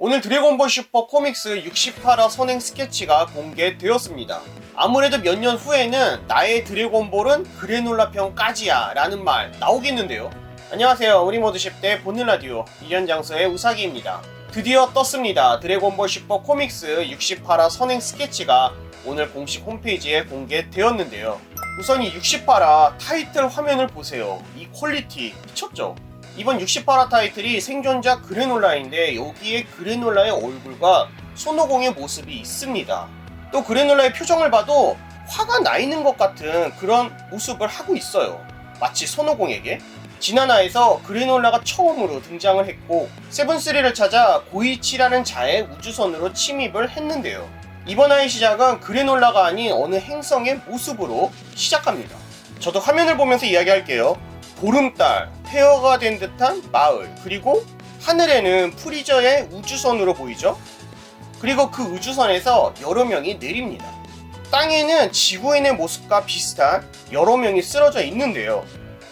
오늘 드래곤볼 슈퍼 코믹스 68화 선행 스케치가 공개되었습니다. 아무래도 몇 년 후에는 나의 드래곤볼은 그래놀라편까지야 라는 말 나오겠는데요. 안녕하세요. 우리 모두 10대 보는 라디오 이현장서의 우사기입니다. 드디어 떴습니다. 드래곤볼 슈퍼 코믹스 68화 선행 스케치가 오늘 공식 홈페이지에 공개되었는데요. 우선 이 68화 타이틀 화면을 보세요. 이 퀄리티 미쳤죠? 이번 68화 타이틀이 생존자 그래놀라인데 여기에 그래놀라의 얼굴과 손오공의 모습이 있습니다. 또 그래놀라의 표정을 봐도 화가 나 있는 것 같은 그런 모습을 하고 있어요. 마치 손오공에게. 지난화에서 그래놀라가 처음으로 등장을 했고 세븐3를 찾아 고이치라는 자의 우주선으로 침입을 했는데요. 이번 화의 시작은 그래놀라가 아닌 어느 행성의 모습으로 시작합니다. 저도 화면을 보면서 이야기할게요. 보름달, 폐허가 된 듯한 마을, 그리고 하늘에는 프리저의 우주선으로 보이죠? 그리고 그 우주선에서 여러 명이 내립니다. 땅에는 지구인의 모습과 비슷한 여러 명이 쓰러져 있는데요.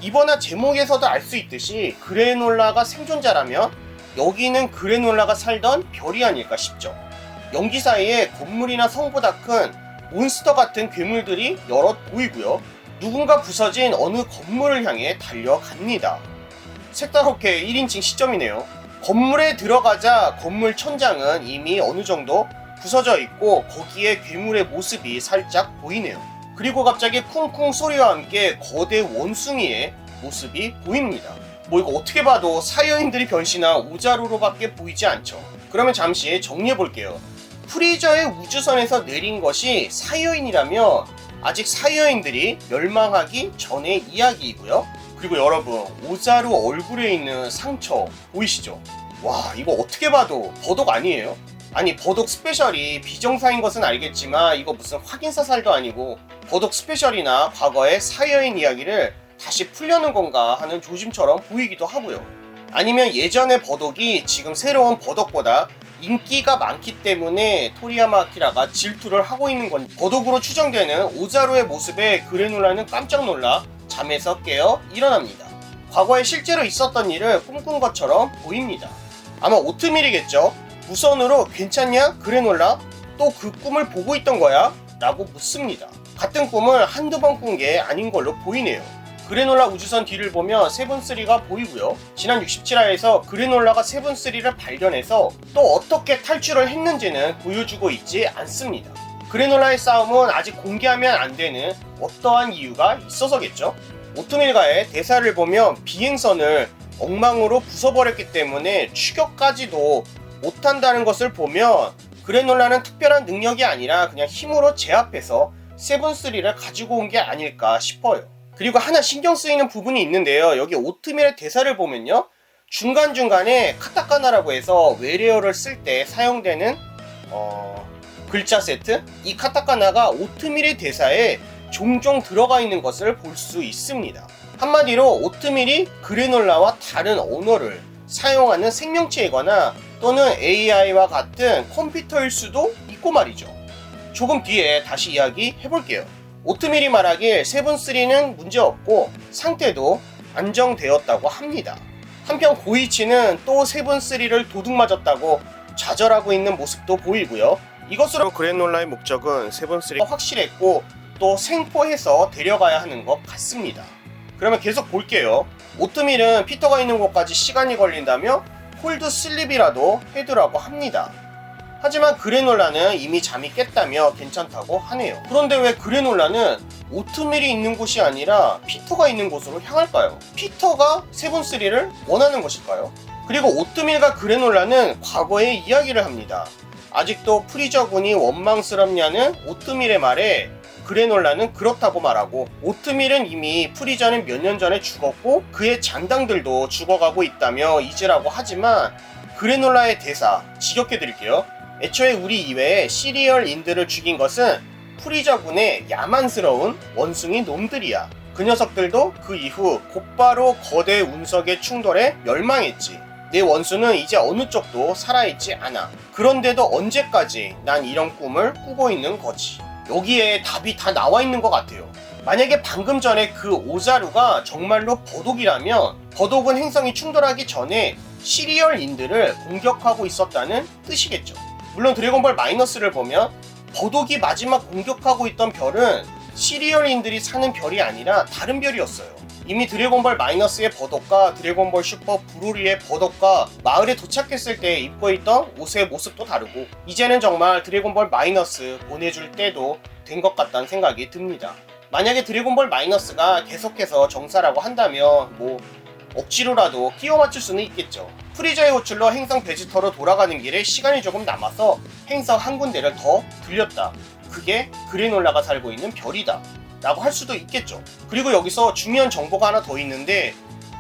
이번화 제목에서도 알 수 있듯이 그래놀라가 생존자라면 여기는 그래놀라가 살던 별이 아닐까 싶죠. 연기 사이에 건물이나 성보다 큰 몬스터 같은 괴물들이 여럿 보이고요. 누군가 부서진 어느 건물을 향해 달려갑니다. 색다롭게 1인칭 시점이네요. 건물에 들어가자 건물 천장은 이미 어느 정도 부서져 있고 거기에 괴물의 모습이 살짝 보이네요. 그리고 갑자기 쿵쿵 소리와 함께 거대 원숭이의 모습이 보입니다. 뭐 이거 어떻게 봐도 사여인들이 변신한 오자루로밖에 보이지 않죠. 그러면 잠시 정리해볼게요. 프리저의 우주선에서 내린 것이 사여인이라면 아직 사여인들이 멸망하기 전의 이야기이고요. 그리고 여러분, 오자루 얼굴에 있는 상처 보이시죠? 와, 이거 어떻게 봐도 버독 아니에요? 아니, 버독 스페셜이 비정상인 것은 알겠지만 이거 무슨 확인사살도 아니고 버독 스페셜이나 과거의 사여인 이야기를 다시 풀려는 건가 하는 조짐처럼 보이기도 하고요. 아니면 예전의 버독이 지금 새로운 버독보다 인기가 많기 때문에 토리야마 아키라가 질투를 하고 있는 건지. 버독으로 추정되는 오자루의 모습에 그래놀라는 깜짝 놀라 잠에서 깨어 일어납니다. 과거에 실제로 있었던 일을 꿈꾼 것처럼 보입니다. 아마 오트밀이겠죠. 무선으로 괜찮냐 그래놀라? 또 그 꿈을 보고 있던 거야? 라고 묻습니다. 같은 꿈을 한두 번 꾼 게 아닌 걸로 보이네요. 그래놀라 우주선 뒤를 보면 세븐3가 보이고요. 지난 67화에서 그래놀라가 세븐3를 발견해서 또 어떻게 탈출을 했는지는 보여주고 있지 않습니다. 그래놀라의 싸움은 아직 공개하면 안 되는 어떠한 이유가 있어서겠죠. 오트밀과의 대사를 보면 비행선을 엉망으로 부숴버렸기 때문에 추격까지도 못한다는 것을 보면 그래놀라는 특별한 능력이 아니라 그냥 힘으로 제압해서 세븐3를 가지고 온 게 아닐까 싶어요. 그리고 하나 신경 쓰이는 부분이 있는데요. 여기 오트밀의 대사를 보면요. 중간중간에 카타카나라고 해서 외래어를 쓸 때 사용되는 글자 세트? 이 카타카나가 오트밀의 대사에 종종 들어가 있는 것을 볼 수 있습니다. 한마디로 오트밀이 그래놀라와 다른 언어를 사용하는 생명체이거나 또는 AI와 같은 컴퓨터일 수도 있고 말이죠. 조금 뒤에 다시 이야기 해볼게요. 오트밀이 말하길 세븐3는 문제없고 상태도 안정되었다고 합니다. 한편 고이치는 또 세븐3를 도둑맞았다고 좌절하고 있는 모습도 보이고요. 이것으로 그래놀라의 목적은 세븐3가 확실했고 또 생포해서 데려가야 하는 것 같습니다. 그러면 계속 볼게요. 오트밀은 피터가 있는 곳까지 시간이 걸린다며 홀드 슬립이라도 해두라고 합니다. 하지만 그래놀라는 이미 잠이 깼다며 괜찮다고 하네요. 그런데 왜 그래놀라는 오트밀이 있는 곳이 아니라 피터가 있는 곳으로 향할까요? 피터가 세븐3를 원하는 것일까요? 그리고 오트밀과 그래놀라는 과거의 이야기를 합니다. 아직도 프리저군이 원망스럽냐는 오트밀의 말에 그래놀라는 그렇다고 말하고, 오트밀은 이미 프리저는 몇 년 전에 죽었고 그의 장당들도 죽어가고 있다며 잊으라고 하지만 그래놀라의 대사 지겹게 드릴게요. 애초에 우리 이외에 시리얼인들을 죽인 것은 프리저군의 야만스러운 원숭이 놈들이야. 그 녀석들도 그 이후 곧바로 거대 운석의 충돌에 멸망했지. 내 원수는 이제 어느 쪽도 살아있지 않아. 그런데도 언제까지 난 이런 꿈을 꾸고 있는 거지. 여기에 답이 다 나와 있는 것 같아요. 만약에 방금 전에 그 오자루가 정말로 버독이라면 버독은 행성이 충돌하기 전에 시리얼인들을 공격하고 있었다는 뜻이겠죠. 물론 드래곤볼 마이너스를 보면 버독이 마지막 공격하고 있던 별은 시리얼인들이 사는 별이 아니라 다른 별이었어요. 이미 드래곤볼 마이너스의 버독과 드래곤볼 슈퍼 브로리의 버독과 마을에 도착했을 때 입고 있던 옷의 모습도 다르고, 이제는 정말 드래곤볼 마이너스 보내줄 때도 된 것 같다는 생각이 듭니다. 만약에 드래곤볼 마이너스가 계속해서 정사라고 한다면 억지로라도 끼워 맞출 수는 있겠죠. 프리저의 호출로 행성 베지터로 돌아가는 길에 시간이 조금 남아서 행성 한 군데를 더 들렸다. 그게 그래놀라가 살고 있는 별이다 라고 할 수도 있겠죠. 그리고 여기서 중요한 정보가 하나 더 있는데,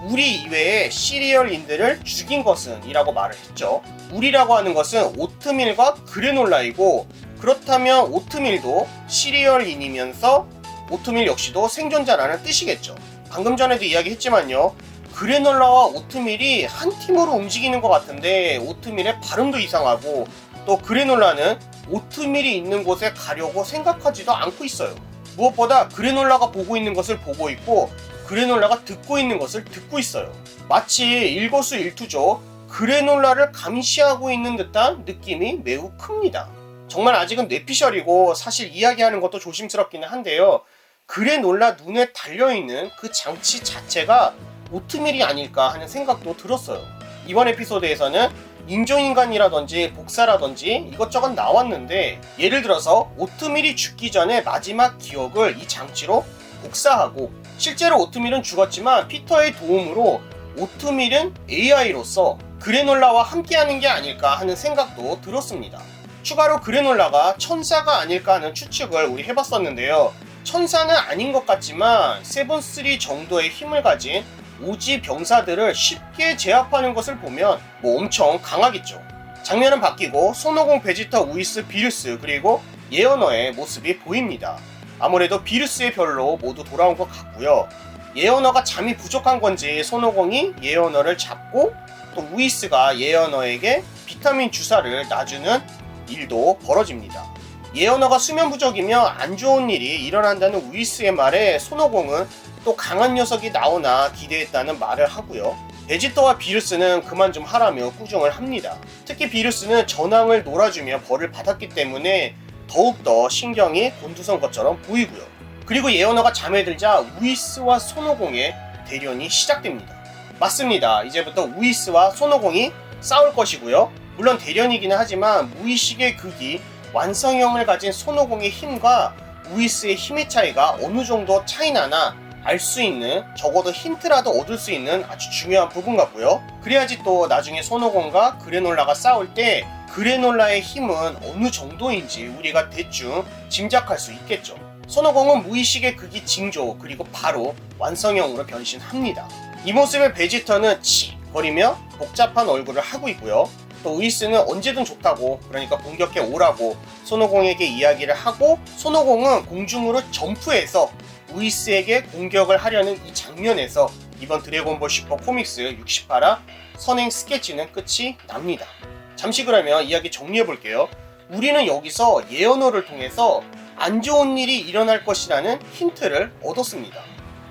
우리 이외의 시리얼인들을 죽인 것은 이라고 말을 했죠. 우리라고 하는 것은 오트밀과 그래놀라이고, 그렇다면 오트밀도 시리얼인이면서 오트밀 역시도 생존자라는 뜻이겠죠. 방금 전에도 이야기했지만요, 그래놀라와 오트밀이 한 팀으로 움직이는 것 같은데 오트밀의 발음도 이상하고, 또 그래놀라는 오트밀이 있는 곳에 가려고 생각하지도 않고 있어요. 무엇보다 그래놀라가 보고 있는 것을 보고 있고 그래놀라가 듣고 있는 것을 듣고 있어요. 마치 일거수일투족 그래놀라를 감시하고 있는 듯한 느낌이 매우 큽니다. 정말 아직은 뇌피셜이고 사실 이야기하는 것도 조심스럽기는 한데요, 그래놀라 눈에 달려있는 그 장치 자체가 오트밀이 아닐까 하는 생각도 들었어요. 이번 에피소드에서는 인종인간이라든지 복사라든지 이것저것 나왔는데, 예를 들어서 오트밀이 죽기 전에 마지막 기억을 이 장치로 복사하고, 실제로 오트밀은 죽었지만 피터의 도움으로 오트밀은 AI로서 그래놀라와 함께하는 게 아닐까 하는 생각도 들었습니다. 추가로 그래놀라가 천사가 아닐까 하는 추측을 우리 해봤었는데요, 천사는 아닌 것 같지만 세븐3 정도의 힘을 가진 오지 병사들을 쉽게 제압하는 것을 보면 엄청 강하겠죠. 장면은 바뀌고 손오공, 베지터, 우이스, 비루스 그리고 예언어의 모습이 보입니다. 아무래도 비루스의 별로 모두 돌아온 것 같고요. 예언어가 잠이 부족한 건지 손오공이 예언어를 잡고, 또 우이스가 예언어에게 비타민 주사를 놔주는 일도 벌어집니다. 예언어가 수면 부족이며 안 좋은 일이 일어난다는 우이스의 말에 손오공은 또 강한 녀석이 나오나 기대했다는 말을 하고요. 베지터와 비루스는 그만 좀 하라며 꾸중을 합니다. 특히 비루스는 전황을 놀아주며 벌을 받았기 때문에 더욱더 신경이 곤두선 것처럼 보이고요. 그리고 예언어가 잠에 들자 우이스와 손오공의 대련이 시작됩니다. 맞습니다. 이제부터 우이스와 손오공이 싸울 것이고요. 물론 대련이기는 하지만 무의식의 극이 완성형을 가진 손오공의 힘과 우이스의 힘의 차이가 어느 정도 차이나나 알 수 있는, 적어도 힌트라도 얻을 수 있는 아주 중요한 부분 같고요. 그래야지 또 나중에 손오공과 그래놀라가 싸울 때 그래놀라의 힘은 어느 정도인지 우리가 대충 짐작할 수 있겠죠. 손오공은 무의식의 극이 징조, 그리고 바로 완성형으로 변신합니다. 이 모습에 베지터는 치 거리며 복잡한 얼굴을 하고 있고요. 또 우이스는 언제든 좋다고, 그러니까 공격해 오라고 손오공에게 이야기를 하고, 손오공은 공중으로 점프해서 우이스에게 공격을 하려는 이 장면에서 이번 드래곤볼 슈퍼 코믹스 68화 선행 스케치는 끝이 납니다. 잠시 그러면 이야기 정리해 볼게요. 우리는 여기서 예언어를 통해서 안 좋은 일이 일어날 것이라는 힌트를 얻었습니다.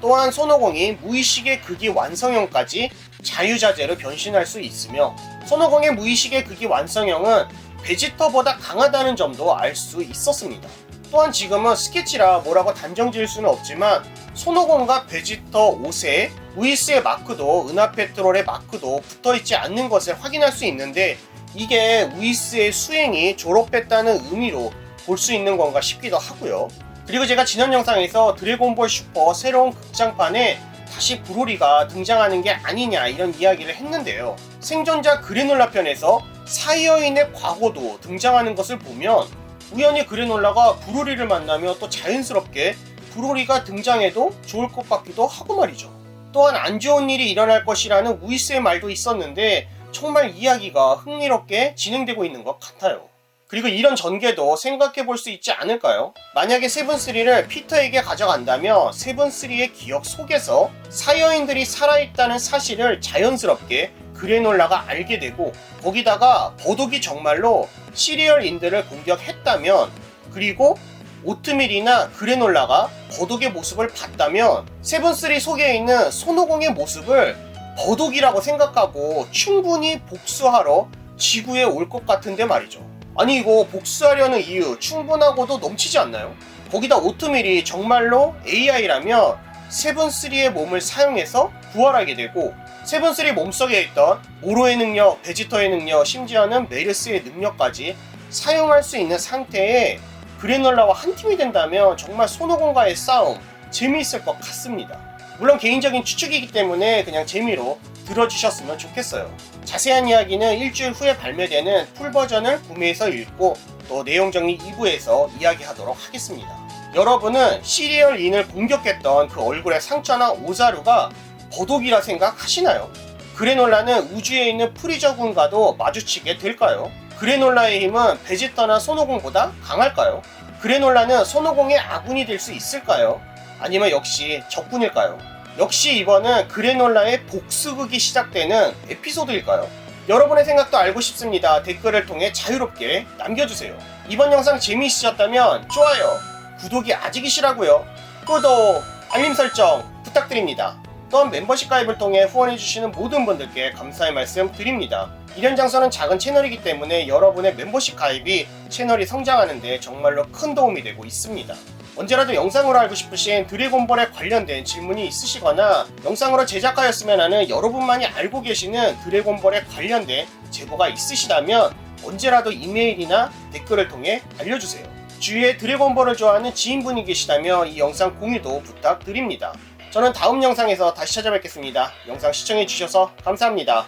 또한 손오공이 무의식의 극이 완성형까지 자유자재로 변신할 수 있으며, 손오공의 무의식의 극이 완성형은 베지터보다 강하다는 점도 알 수 있었습니다. 또한 지금은 스케치라 뭐라고 단정 지을 수는 없지만 손오공과 베지터 옷에 우이스의 마크도 은하페트롤의 마크도 붙어있지 않는 것을 확인할 수 있는데, 이게 우이스의 수행이 졸업했다는 의미로 볼 수 있는 건가 싶기도 하고요. 그리고 제가 지난 영상에서 드래곤볼 슈퍼 새로운 극장판에 다시 브로리가 등장하는 게 아니냐 이런 이야기를 했는데요, 생존자 그래놀라 편에서 사이어인의 과거도 등장하는 것을 보면 우연히 그래놀라가 브로리를 만나며 또 자연스럽게 브로리가 등장해도 좋을 것 같기도 하고 말이죠. 또한 안 좋은 일이 일어날 것이라는 우이스의 말도 있었는데 정말 이야기가 흥미롭게 진행되고 있는 것 같아요. 그리고 이런 전개도 생각해 볼 수 있지 않을까요? 만약에 세븐3를 피터에게 가져간다면 세븐3의 기억 속에서 사이어인들이 살아있다는 사실을 자연스럽게 그래놀라가 알게 되고, 거기다가 버독이 정말로 시리얼인들을 공격했다면, 그리고 오트밀이나 그래놀라가 버독의 모습을 봤다면 세븐3 속에 있는 손오공의 모습을 거독이라고 생각하고 충분히 복수하러 지구에 올 것 같은데 말이죠. 아니 이거 복수하려는 이유 충분하고도 넘치지 않나요? 거기다 오트밀이 정말로 AI라면 세븐3의 몸을 사용해서 부활하게 되고 세븐3 몸속에 있던 모로의 능력, 베지터의 능력, 심지어는 메르스의 능력까지 사용할 수 있는 상태에 그래놀라와 한 팀이 된다면 정말 손오공과의 싸움 재미있을 것 같습니다. 물론 개인적인 추측이기 때문에 그냥 재미로 들어주셨으면 좋겠어요. 자세한 이야기는 일주일 후에 발매되는 풀 버전을 구매해서 읽고 또 내용 정리 2부에서 이야기하도록 하겠습니다. 여러분은 시리얼인을 공격했던 그 얼굴에 상처난 오자루가 거독이라 생각하시나요? 그래놀라는 우주에 있는 프리저군과도 마주치게 될까요? 그래놀라의 힘은 베지터나 손오공보다 강할까요? 그래놀라는 손오공의 아군이 될 수 있을까요? 아니면 역시 적군일까요? 역시 이번은 그래놀라의 복수극이 시작되는 에피소드일까요? 여러분의 생각도 알고 싶습니다. 댓글을 통해 자유롭게 남겨주세요. 이번 영상 재미있으셨다면 좋아요, 구독이 아직이시라고요? 구독, 알림 설정 부탁드립니다. 또한 멤버십 가입을 통해 후원해주시는 모든 분들께 감사의 말씀 드립니다. 일연장선은 작은 채널이기 때문에 여러분의 멤버십 가입이 채널이 성장하는 데 정말로 큰 도움이 되고 있습니다. 언제라도 영상으로 알고 싶으신 드래곤볼에 관련된 질문이 있으시거나 영상으로 제작하였으면 하는 여러분만이 알고 계시는 드래곤볼에 관련된 제보가 있으시다면 언제라도 이메일이나 댓글을 통해 알려주세요. 주위에 드래곤볼을 좋아하는 지인분이 계시다면 이 영상 공유도 부탁드립니다. 저는 다음 영상에서 다시 찾아뵙겠습니다. 영상 시청해주셔서 감사합니다.